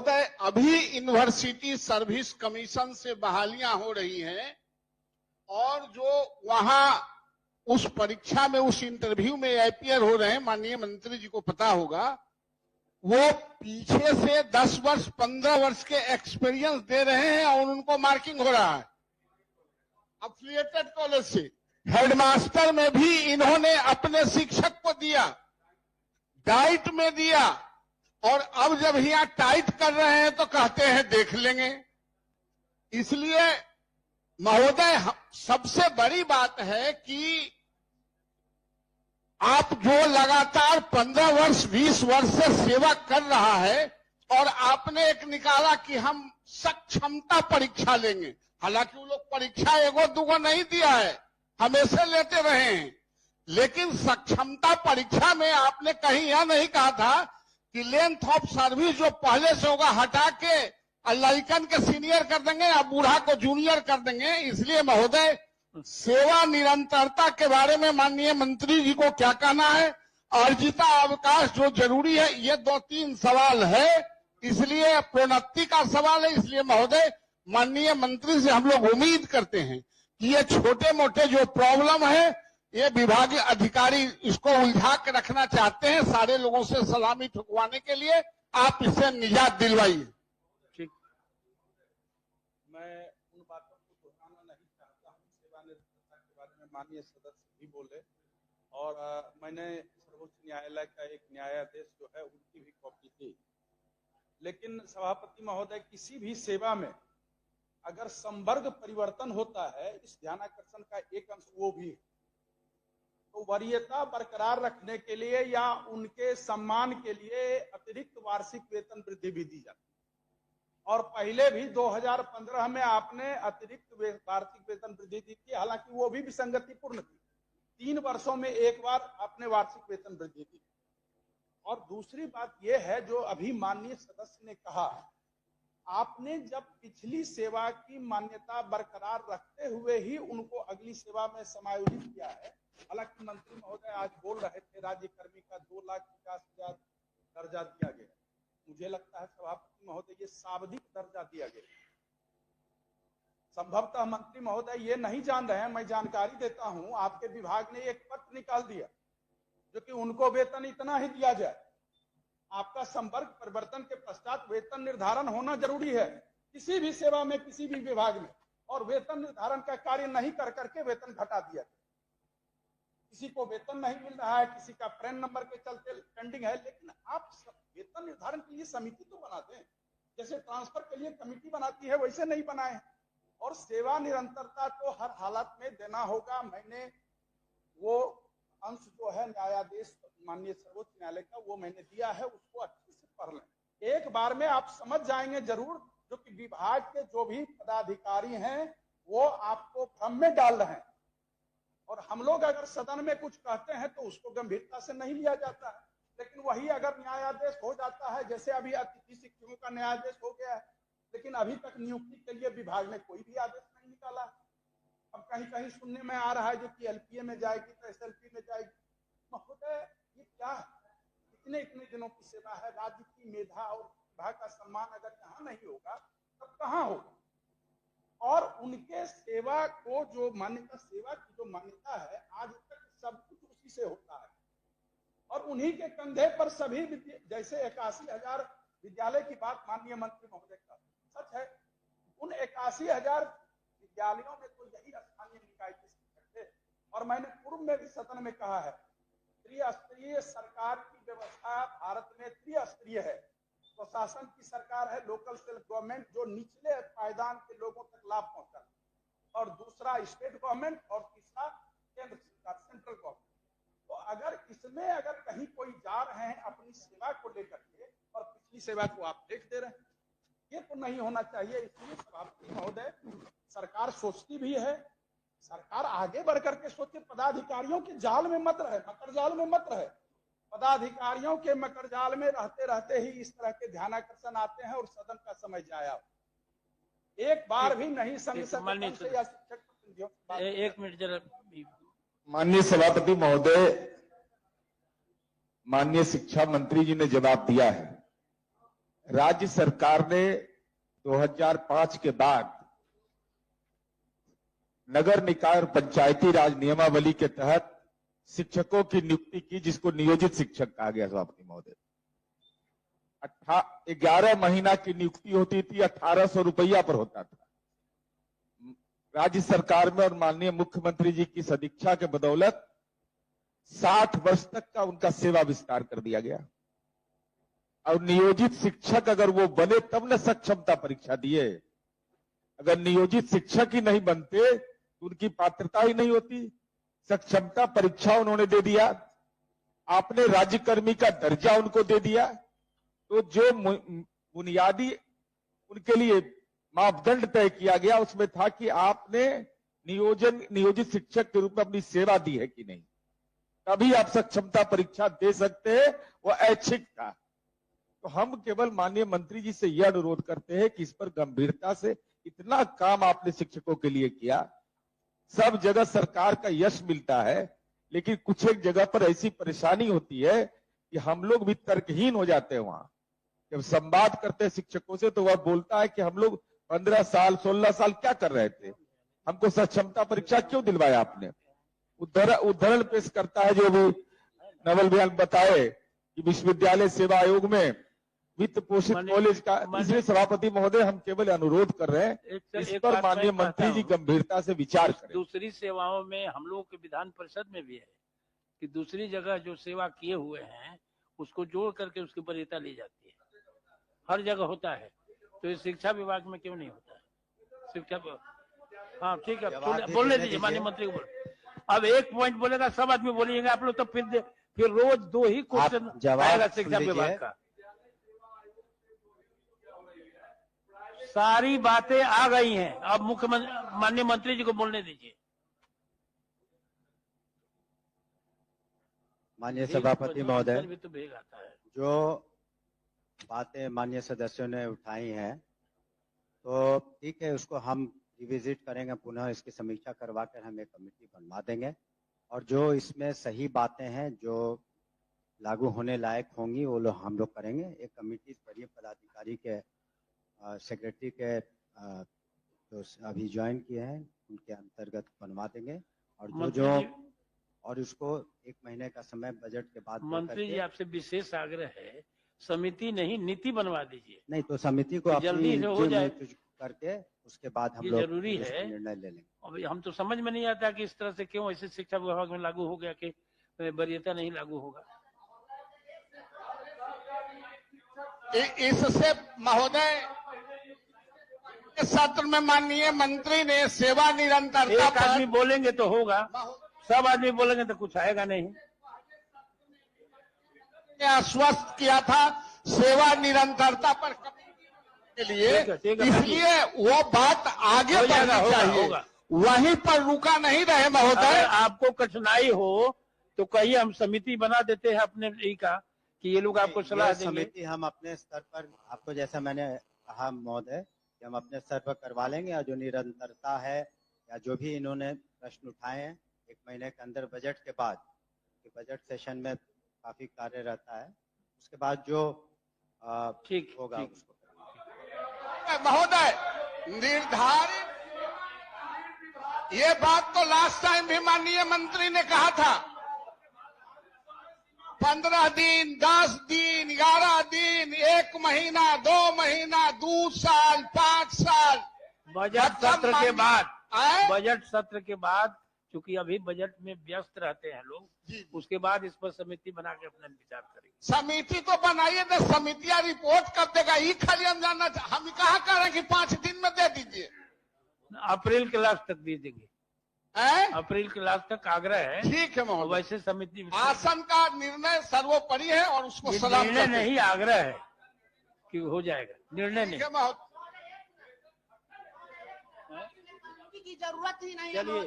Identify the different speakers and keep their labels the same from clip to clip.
Speaker 1: अभी university service commission से बहालियां हो रही हैं और जो वहां उस परीक्षा में उस इंटरव्यू में अपियर हो रहे हैं, माननीय मंत्री जी को पता होगा, वो पीछे से 10 वर्ष 15 वर्ष के एक्सपीरियंस दे रहे हैं और उनको मार्किंग हो रहा है अफिलिएटेड कॉलेज से। हेडमास्टर में भी इन्होंने अपने शिक्षक को दिया, डाइट में दिया, और अब जब यहां टाइट कर रहे हैं तो कहते हैं देख लेंगे। इसलिए महोदय, सबसे बड़ी बात है कि आप जो लगातार 15 वर्ष 20 वर्ष से सेवा कर रहा है और आपने एक निकाला कि हम सक्षमता परीक्षा लेंगे, हालांकि वो लोग परीक्षा एगो दूगो नहीं दिया है, हमेशा लेते रहे हैं, लेकिन सक्षमता परीक्षा में आपने कहीं यह नहीं कहा था कि लेंथ ऑफ सर्विस जो पहले से होगा हटा के लड़कन के सीनियर कर देंगे या बूढ़ा को जूनियर कर देंगे। इसलिए महोदय, सेवा निरंतरता के बारे में माननीय मंत्री जी को क्या कहना है, अर्जिता अवकाश जो जरूरी है, ये 2-3 सवाल है, इसलिए प्रोन्नति का सवाल है। इसलिए महोदय, माननीय मंत्री से हम लोग उम्मीद करते हैं कि ये छोटे मोटे जो प्रॉब्लम है, ये विभागीय अधिकारी इसको उलझा के रखना चाहते हैं सारे लोगों से सलामी ठुकवाने के लिए, आप इससे निजात दिलवाइए।
Speaker 2: ठीक, मैं उन बातों को दोहराना नहीं चाहता हूँ। सेवानिवृत्ता के बारे में माननीय सदस्य भी बोले और मैंने सर्वोच्च न्यायालय का एक न्यायाधीश जो है उनकी भी कॉपी थी, लेकिन सभापति महोदय, किसी भी सेवा में अगर संवर्ग परिवर्तन होता है, इस ध्यानाकर्षण का एक अंश वो भी है, तो वरीयता बरकरार रखने के लिए या उनके सम्मान के लिए अतिरिक्त वार्षिक वेतन वृद्धि भी दी जाती है। और पहले भी 2015 में आपने अतिरिक्त वार्षिक वेतन वृद्धि दी थी, हालांकि वो भी विसंगतिपूर्ण थी। 3 वर्षों में एक बार आपने वार्षिक वेतन वृद्धि दी। और दूसरी बात यह है, जो अभी माननीय सदस्य ने कहा, आपने जब पिछली सेवा की मान्यता बरकरार रखते हुए ही उनको अगली सेवा में समायोजित किया है। हालांकि मंत्री महोदय आज बोल रहे थे राज्य कर्मी का 2,50,000 दर्जा दिया गया, मुझे लगता है सभापति महोदय ये शाब्दिक दर्जा दिया गया। संभवतः मंत्री महोदय ये नहीं जान रहे हैं, मैं जानकारी देता हूं, आपके विभाग ने एक पत्र निकाल दिया जो कि उनको वेतन इतना ही दिया जाए। आपका संवर्ग परिवर्तन के पश्चात वेतन निर्धारण होना जरूरी है किसी भी सेवा में, किसी भी विभाग में, और वेतन निर्धारण का कार्य नहीं कर करके वेतन घटा दिया गया। किसी को वेतन नहीं मिल रहा है, किसी का पैन नंबर के चलते पेंडिंग है, लेकिन आप वेतन निर्धारण के लिए समिति तो बनाते हैं, जैसे ट्रांसफर के लिए कमेटी बनाती है वैसे नहीं बनाए हैं। और सेवा निरंतरता तो हर हालत में देना होगा। मैंने वो अंश जो है न्यायाधीश माननीय सर्वोच्च न्यायालय का, वो मैंने दिया है, उसको अच्छे से पढ़ लें। एक बार में आप समझ जाएंगे जरूर, जो कि विभाग के जो भी पदाधिकारी हैं वो आपको भ्रम में डाल रहे हैं। और हम लोग अगर सदन में कुछ कहते हैं तो उसको गंभीरता से नहीं लिया जाता है, लेकिन वही अगर न्यायाधीश हो जाता है, जैसे अभी अतिथि शिक्षकों का न्यायाधीश हो गया है, लेकिन अभी तक नियुक्ति के लिए विभाग ने कोई भी आदेश नहीं निकाला। अब कहीं कहीं सुनने में आ रहा है जो कि एलपीए में जाएगी तो एसएलपी में जाएगी। महोदय, ये क्या है? इतने दिनों की सेवा है, राज्य की मेधा और विभाग का सम्मान अगर यहाँ नहीं होगा तब कहाँ होगा? और उनके सेवा को जो मान्यता, सेवा की जो मान्यता है, आज तक सब कुछ उसी से होता है और उन्हीं के कंधे पर सभी, जैसे 81,000 विद्यालय की बात माननीय मंत्री महोदय का सच है, उन 81,000 विद्यालयों में तो यही स्थानीय निकाय के शिक्षक थे। और मैंने पूर्व में भी सदन में कहा है, त्रिस्तरीय सरकार की व्यवस्था भारत में त्रिस्तरीय है। प्रशासन की सरकार है, लोकल सेल्फ गवर्नमेंट, जो निचले पायदान के लोगों तक लाभ पहुंचाती, और दूसरा स्टेट गवर्नमेंट, और तीसरा केंद्र सरकार, सेंट्रल गवर्नमेंट। तो अगर इसमें अगर कहीं कोई जा रहे हैं अपनी सेवा को लेकर के और पिछली सेवा को आप देख दे रहे हैं, ये तो नहीं होना चाहिए। इसलिए सभापति महोदय, सरकार सोचती भी है, सरकार आगे बढ़ करके सोचे, पदाधिकारियों के जाल में मत रहे, मकर जाल में मत रहे। पदाधिकारियों के मकर जाल में रहते रहते ही इस तरह के ध्यानाकर्षण आते हैं और सदन का समय जाया। एक बार भी नहीं
Speaker 3: एक मिनट जरा।
Speaker 4: माननीय सभापति महोदय, माननीय शिक्षा मंत्री जी ने जवाब दिया है। राज्य सरकार ने 2005 के बाद नगर निकाय और पंचायती राज नियमावली के तहत शिक्षकों की नियुक्ति की, जिसको नियोजित शिक्षक कहा गया सभापति महोदय। 11 महीना की नियुक्ति होती थी, 1800 रुपया पर होता था। राज्य सरकार में और माननीय मुख्यमंत्री जी की सदिच्छा के बदौलत 60 वर्ष तक का उनका सेवा विस्तार कर दिया गया। और नियोजित शिक्षक अगर वो बने तब न सक्षमता परीक्षा दिए। अगर नियोजित शिक्षक ही नहीं बनते तो उनकी पात्रता ही नहीं होती। सक्षमता परीक्षा उन्होंने दे दिया, आपने राज्यकर्मी का दर्जा उनको दे दिया। तो जो बुनियादी उनके लिए मापदंड तय किया गया उसमें था कि आपने नियोजित शिक्षक के रूप में अपनी सेवा दी है कि नहीं, तभी आप सक्षमता परीक्षा दे सकते हैं। वो ऐच्छिक था। तो हम केवल माननीय मंत्री जी से यह अनुरोध करते हैं कि इस पर गंभीरता से, इतना काम आपने शिक्षकों के लिए किया, सब जगह सरकार का यश मिलता है, लेकिन कुछ एक जगह पर ऐसी परेशानी होती है कि हम लोग भी तर्कहीन हो जाते हैं। वहां जब संवाद करते हैं शिक्षकों से तो वह बोलता है कि हम लोग 15 साल 16 साल क्या कर रहे थे, हमको सक्षमता परीक्षा क्यों दिलवाया आपने। उदाहरण पेश करता है जो भी नवल बयान बताए कि विश्वविद्यालय सेवा आयोग में वित्त पोषित कॉलेज का। इसलिए सभापति महोदय हम केवल अनुरोध कर रहे हैं इस पर माननीय मंत्री जी गंभीरता से विचार करें।
Speaker 3: दूसरी सेवाओं में हम लोगों के विधान परिषद में भी है कि दूसरी जगह जो सेवा किए हुए हैं उसको जोड़ करके उसकी वरीयता ली जाती है। हर जगह होता है, तो ये शिक्षा विभाग में क्यों नहीं होता है? शिक्षा, हाँ ठीक है, बोलने दीजिए माननीय मंत्री को। अब एक पॉइंट बोलेगा, सब आदमी बोलिएगा आप लोग, तो फिर रोज 2 ही क्वेश्चन आएगा शिक्षा विभाग का। सारी बातें आ गई हैं, अब मुख्यमंत्री माननीय मंत्री जी को बोलने दीजिए।
Speaker 5: माननीय सभापति महोदय,
Speaker 3: भी तो भेग आता है।
Speaker 5: जो बातें माननीय सदस्यों ने उठाई हैं तो ठीक है, उसको हम रिविजिट करेंगे, पुनः इसकी समीक्षा करवा कर हम एक कमेटी बनवा देंगे और जो इसमें सही बातें हैं जो लागू होने लायक होंगी वो हम लोग करेंगे। एक कमेटी स्तरीय पदाधिकारी के सेक्रेटरी के जो अभी ज्वाइन किए हैं उनके अंतर्गत बनवा देंगे और उसको 1 महीने का समय बजट के बाद।
Speaker 3: मंत्री जी आपसे विशेष आग्रह है, समिति नहीं नीति बनवा दीजिए।
Speaker 5: नहीं तो समिति को
Speaker 3: जल्दी से हो जाए
Speaker 5: करके उसके बाद हम
Speaker 3: ये
Speaker 5: लोग
Speaker 3: जरूरी है,
Speaker 5: निर्णय ले लेंगे।
Speaker 3: अभी हम तो समझ में नहीं आता कि इस तरह से क्यों ऐसे शिक्षा विभाग में लागू हो गया कि वरीयता नहीं लागू होगा।
Speaker 1: इससे महोदय सत्र में माननीय मंत्री ने सेवा निरंतरता
Speaker 3: एक आदमी बोलेंगे तो होगा, सब आदमी बोलेंगे तो कुछ आएगा नहीं।
Speaker 1: आश्वस्त किया था सेवा निरंतरता पर के लिए, इसलिए वो बात आगे बढ़नी चाहिए, वहीं पर रुका नहीं रहे महोदय।
Speaker 3: आपको कठिनाई हो तो कहिए, हम समिति बना देते हैं अपने ही का कि ये लोग आपको सलाह देंगे।
Speaker 5: समिति हम अपने स्तर पर, आपको जैसा मैंने कहा महोदय कि हम अपने स्तर पर करवा लेंगे और जो निरंतरता है या जो भी इन्होंने प्रश्न उठाए हैं 1 महीने के अंदर बजट के बाद, बजट सेशन में काफी कार्य रहता है, उसके बाद जो ठीक होगा उसको
Speaker 1: महोदय निर्धारित। ये बात तो लास्ट टाइम भी माननीय मंत्री ने कहा था, 15 दिन 10 दिन 11 दिन 1 महीना 2 महीना 2 साल 5 साल
Speaker 3: बजट सत्र के बाद, बजट सत्र के बाद, क्योंकि अभी बजट में व्यस्त रहते हैं लोग, उसके बाद इस पर समिति बना के अपना विचार करेंगे।
Speaker 1: समिति तो बनाइए, तो समितियां रिपोर्ट कब देगा ये खाली हम जानना। हम कहा कह रहे हैं कि 5 दिन में दे दीजिए,
Speaker 3: अप्रैल के लास्ट तक दे देंगे। अप्रैल के लास्ट तक आग्रह है।
Speaker 1: ठीक है महोदय,
Speaker 3: वैसे समिति
Speaker 1: आसन का निर्णय सर्वोपरि है और उसको सलाम
Speaker 3: निर्णय नहीं, आग्रह है कि हो जाएगा, निर्णय नहीं
Speaker 6: की जरूरत ही नहीं।
Speaker 3: चलिए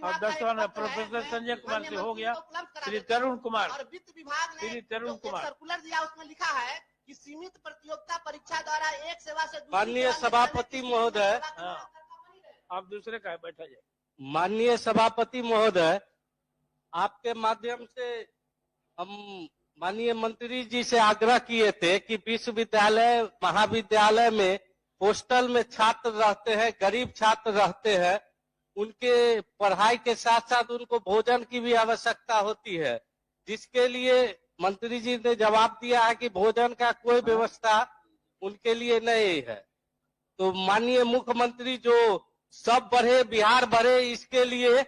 Speaker 3: अब 10 प्रोफेसर संजय कुमार से हो गया। श्री तरुण कुमार,
Speaker 6: और वित्त विभाग ने
Speaker 3: श्री तरुण कुमार
Speaker 6: सर्कुलर दिया, उसमें लिखा है कि सीमित प्रतियोगिता परीक्षा द्वारा एक सेवा से
Speaker 7: माननीय सभापति महोदय,
Speaker 3: आप दूसरे का बैठा जाए।
Speaker 7: माननीय सभापति महोदय, आपके माध्यम से हम माननीय मंत्री जी से आग्रह किए थे कि विश्वविद्यालय महाविद्यालय में हॉस्टल में छात्र रहते हैं, गरीब छात्र रहते हैं, उनके पढ़ाई के साथ साथ उनको भोजन की भी आवश्यकता होती है, जिसके लिए मंत्री जी ने जवाब दिया है कि भोजन का कोई व्यवस्था उनके लिए नहीं है। तो माननीय मुख्यमंत्री जो सब बढ़े बिहार बढ़े, इसके लिए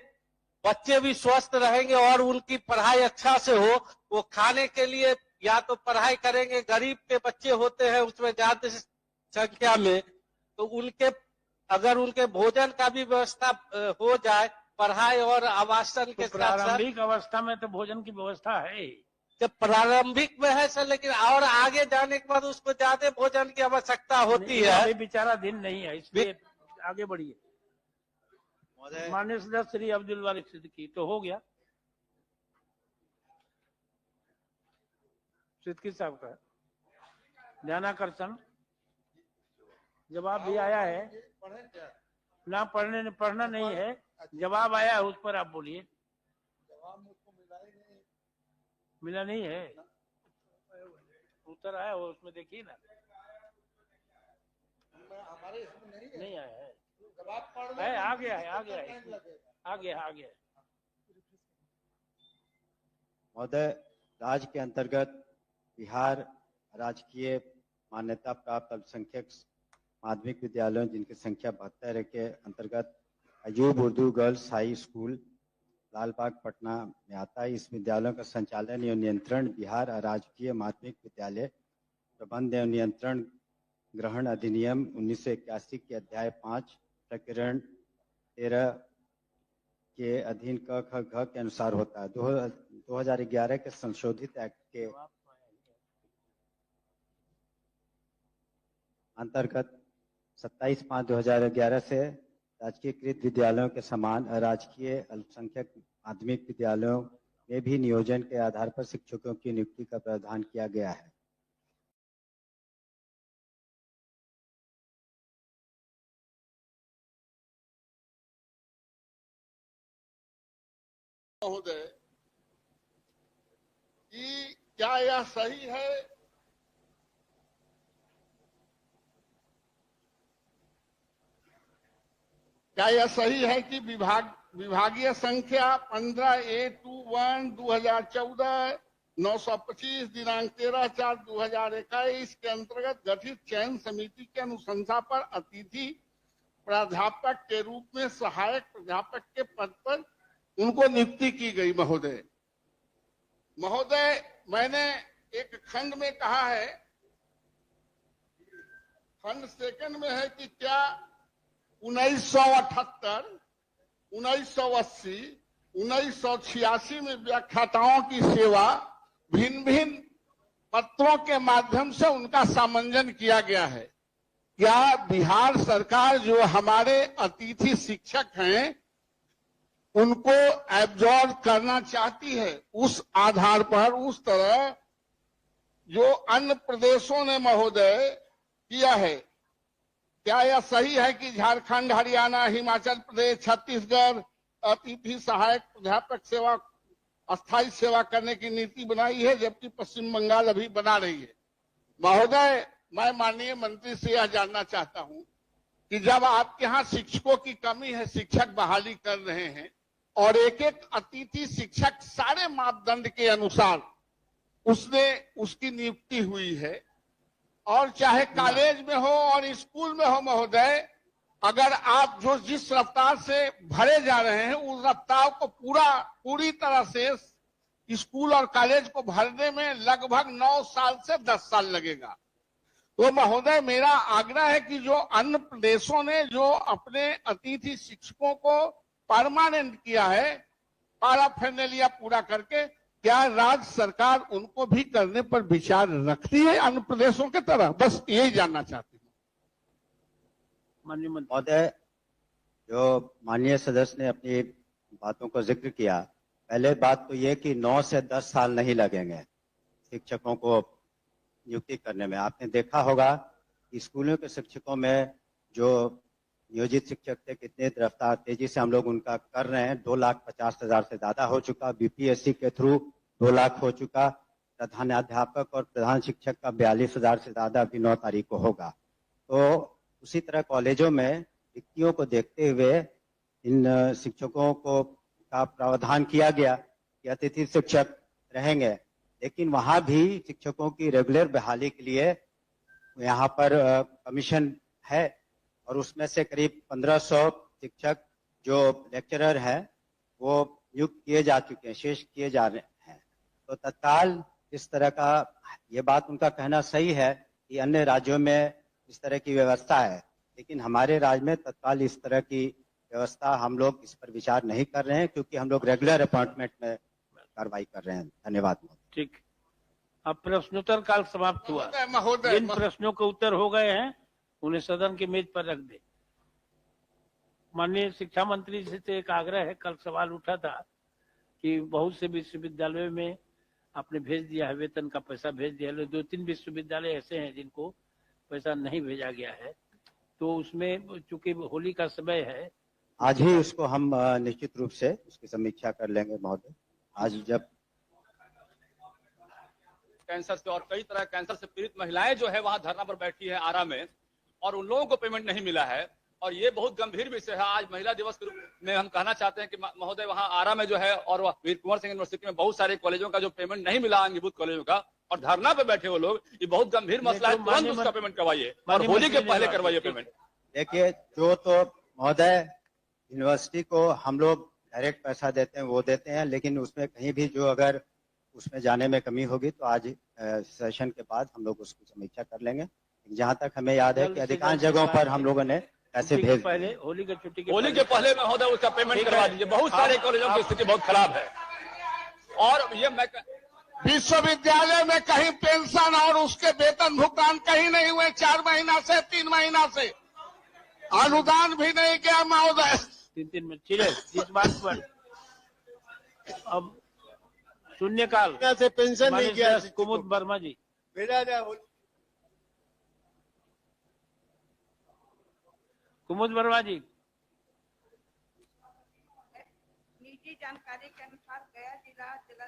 Speaker 7: बच्चे भी स्वस्थ रहेंगे और उनकी पढ़ाई अच्छा से हो, वो खाने के लिए या तो पढ़ाई करेंगे, गरीब के बच्चे होते हैं उसमें ज्यादा संख्या में, तो उनके अगर उनके भोजन का भी व्यवस्था हो जाए, पढ़ाई और आवासन के
Speaker 3: तो
Speaker 7: साथ साथ,
Speaker 3: प्रारंभिक अवस्था में तो भोजन की व्यवस्था है।
Speaker 7: जब प्रारंभिक में है सर, लेकिन और आगे जाने के बाद उसको ज्यादा भोजन की आवश्यकता होती है।
Speaker 3: अभी बेचारा दिन नहीं है, इसलिए आगे बढ़िए। माननीय सदस्य श्री अब्दुल वारिक सिद्दीकी, तो हो गया सिद्दीकी साहब का ध्यानाकर्षण जवाब भी आया है ना, पढ़ना नहीं है, जवाब आया है, उस पर आप बोलिए। मिला नहीं है, उत्तर आया वो, उसमें देखिए ना, नहीं आया है, आ गया है, आ गया है, आ गया।
Speaker 5: महोदय, राज्य के अंतर्गत बिहार राजकीय मान्यता प्राप्त अल्पसंख्यक माध्यमिक विद्यालयों जिनकी संख्या 72 के अंतर्गत Ayub Urdu girls high school Lalbagh Patna में आता है। इस विद्यालयों का संचालन एवं नियंत्रण बिहार राजकीय माध्यमिक विद्यालय प्रबंध एवं नियंत्रण ग्रहण अधिनियम 1981 के अध्याय 5 प्रकरण 13 के अधीन क ख घ के अनुसार होता है। 2011 के संशोधित एक्ट के अंतर्गत 27/5/2011 से राजकीयकृत विद्यालयों के समान अराजकीय अल्पसंख्यक माध्यमिक विद्यालयों में भी नियोजन के आधार पर शिक्षकों की नियुक्ति का प्रावधान किया गया है।
Speaker 1: महोदय, कि क्या यह सही है कि विभागीय संख्या 15A21/2014 925 दिनांक 13/4/2021 के अंतर्गत गठित चयन समिति के अनुशंसा पर अतिथि प्राध्यापक के रूप में सहायक प्राध्यापक के पद पर उनको नियुक्ति की गई। महोदय, मैंने एक खंड में कहा है, खंड सेकंड में है कि क्या 1978, 1980, 1986 में व्याख्याताओं की सेवा भिन्न भिन्न पत्रों के माध्यम से उनका सामंजन किया गया है। क्या बिहार सरकार जो हमारे अतिथि शिक्षक हैं उनको एब्जॉर्ब करना चाहती है, उस आधार पर उस तरह जो अन्य प्रदेशों ने महोदय किया है? क्या यह सही है कि झारखंड, हरियाणा, हिमाचल प्रदेश, छत्तीसगढ़ अतिथि सहायक प्राध्यापक सेवा अस्थायी सेवा करने की नीति बनाई है, जबकि पश्चिम बंगाल अभी बना रही है? महोदय, मैं माननीय मंत्री से यह जानना चाहता हूं कि जब आपके यहाँ शिक्षकों की कमी है, शिक्षक बहाली कर रहे हैं और एक एक अतिथि शिक्षक सारे मापदंड के अनुसार उसकी नियुक्ति हुई है, और चाहे कॉलेज में हो और स्कूल में हो महोदय, अगर आप जिस रफ्तार से भरे जा रहे हैं उस रफ्तार को पूरी तरह से स्कूल और कॉलेज को भरने में लगभग 9 साल से 10 साल लगेगा। तो महोदय, मेरा आग्रह है कि जो अन्य प्रदेशों ने जो अपने अतिथि शिक्षकों को परमानेंट किया है, पैराफर्नेलिया पूरा करके, क्या राज्य सरकार उनको भी करने पर विचार रखती है अन्य प्रदेशों की तरह? बस यही जानना चाहती हूँ।
Speaker 5: महोदय, जो माननीय सदस्य ने अपनी बातों को जिक्र किया, पहले बात तो ये कि 9 से 10 साल नहीं लगेंगे शिक्षकों को नियुक्ति करने में। आपने देखा होगा कि स्कूलों के शिक्षकों में जो नियोजित शिक्षक थे, कितने रफ्तार तेजी से हम लोग उनका कर रहे हैं। 2,50,000 से ज्यादा हो चुका, बीपीएससी के थ्रू 2 लाख हो चुका, प्रधानाध्यापक और प्रधान शिक्षक का 42,000 से ज्यादा अभी 9 तारीख को होगा। तो उसी तरह कॉलेजों में रिक्तियों को देखते हुए इन शिक्षकों को का प्रावधान किया गया कि अतिथि शिक्षक रहेंगे, लेकिन वहां भी शिक्षकों की रेगुलर बहाली के लिए यहाँ पर कमीशन है और उसमें से करीब 1500 शिक्षक जो लेक्चरर हैं वो नियुक्त किए जा चुके हैं, शेष किए जा रहे हैं। तो तत्काल इस तरह का, ये बात उनका कहना सही है कि अन्य राज्यों में इस तरह की व्यवस्था है, लेकिन हमारे राज्य में तत्काल इस तरह की व्यवस्था हम लोग इस पर विचार नहीं कर रहे हैं, क्योंकि हम लोग रेगुलर अपॉइंटमेंट में कार्रवाई कर रहे हैं। धन्यवाद।
Speaker 3: ठीक, अब प्रश्नोत्तर काल समाप्त हुआ।
Speaker 1: महोदय
Speaker 3: जिन प्रश्नों के उत्तर हो गए हैं उन्हें सदन की मेज पर रख दे। माननीय शिक्षा मंत्री जी से एक आग्रह है, कल सवाल उठा था कि बहुत से विश्वविद्यालयों में आपने भेज दिया है, वेतन का पैसा भेज दिया है, 2-3 विश्वविद्यालय ऐसे हैं जिनको पैसा नहीं भेजा गया है। तो उसमें चूंकि होली का समय है,
Speaker 5: आज ही उसको हम निश्चित रूप से उसकी समीक्षा कर लेंगे महोदय। आज जब
Speaker 8: कैंसर से और कई तरह कैंसर से पीड़ित महिलाएं जो है वहां धरना पर बैठी है आरा में, और उन लोगों को पेमेंट नहीं मिला है, और ये बहुत गंभीर विषय है। आज महिला दिवस के रूप में हम कहना चाहते हैं कि महोदय वहां आरा में जो है और वीर कुंवर सिंह यूनिवर्सिटी में बहुत सारे कॉलेजों का जो पेमेंट नहीं मिला, अंगीभूत कॉलेजों का, और धरना पे बैठे वो लोग, ये बहुत गंभीर मसला है। तुरंत उसका पेमेंट करवाइए और होली के पहले करवाइए पेमेंट।
Speaker 5: देखिए, जो तो महोदय यूनिवर्सिटी को हम लोग डायरेक्ट पैसा देते हैं वो देते हैं, लेकिन उसमें कहीं भी जो अगर उसमें जाने में कमी होगी तो आज सेशन के बाद हम लोग उसकी समीक्षा कर लेंगे। जहां तक हमें याद है कि अधिकांश जगहों पर हम लोगों ने पैसे भेज
Speaker 3: पहले होली के छुट्टी के
Speaker 8: होली के पहले महोदय उसका पेमेंट करवा दीजिए। बहुत सारे कॉलेजों की स्थिति बहुत खराब है, और ये मैं
Speaker 1: विश्वविद्यालय में कहीं पेंशन और उसके वेतन भुगतान कहीं नहीं हुए। 4 महीना से 3 महीना से अनुदान भी नहीं किया महोदय।
Speaker 3: 3 में ठीक है। इस बात पर अब शून्यकाल
Speaker 9: से पेंशन नहीं किया।
Speaker 3: कुमुद वर्मा जी, कुमुद वर्मा जी।
Speaker 10: निजी जानकारी के अनुसार गया जिला